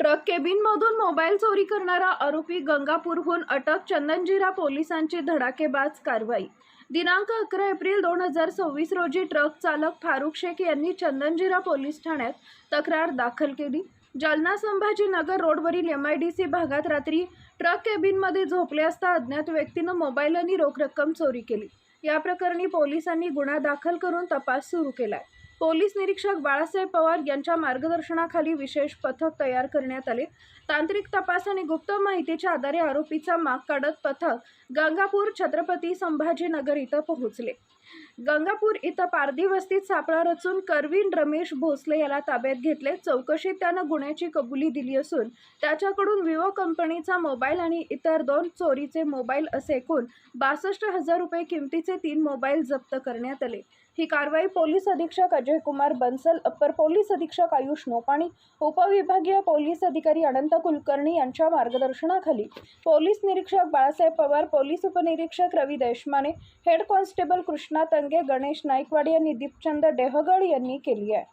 Truck केबिनमधून mobile चोरी करणारा आरोपी गंगापूरहून अटक. चंदनजीरा पोलिसांची धडाकेबाज कारवाई. दिनांक 11 एप्रिल 2026 रोजी ट्रक चालक फारुख शेख यांनी चंदनजीरा पोलीस ठाण्यात तक्रार दाखल केली. जालना संभाजीनगर रोडवरील MIDC भागात रात्री ट्रक केबिनमध्ये झोपले असता अज्ञात व्यक्तीनं मोबाईल आणि रोख रक्कम चोरी केली. या प्रकरणी पोलिसांनी गुन्हा दाखल करून तपास सुरू केलाय. पोलीस निरीक्षक बाळासाहेब पवार यांच्या मार्गदर्शनाखाली विशेष पथक तयार करण्यात आले. तांत्रिक तपास आणि गुप्त माहितीच्या आधारे आरोपीचा माग काढत पथक गंगापूर छत्रपती संभाजीनगर इथं पोहोचले. गंगापूर इथं पारधी वस्तीत सापळा रचून करवीन रमेश भोसले याला ताब्यात घेतले. चौकशीत त्यानं गुन्ह्याची कबुली दिली असून त्याच्याकडून विवो कंपनीचा मोबाईल आणि इतर 2 चोरीचे मोबाईल असे एकूण 62,000 रुपये किमतीचे 3 मोबाईल जप्त करण्यात आले. ही कारवाई पोलीस अधीक्षक अजय कुमार बन्सल, अप्पर पोलीस अधीक्षक आयुष नोपाणी, उपविभागीय पोलीस अधिकारी अनंत कुलकर्णी यांच्या मार्गदर्शनाखाली पोलीस निरीक्षक बाळासाहेब पवार, पोलीस उपनिरीक्षक रवी देशमाने, हेड कॉन्स्टेबल कृष्णा तंगे, गणेश नाईकवाडी आणि दीपचंद डेहगड यांनी केली आहे.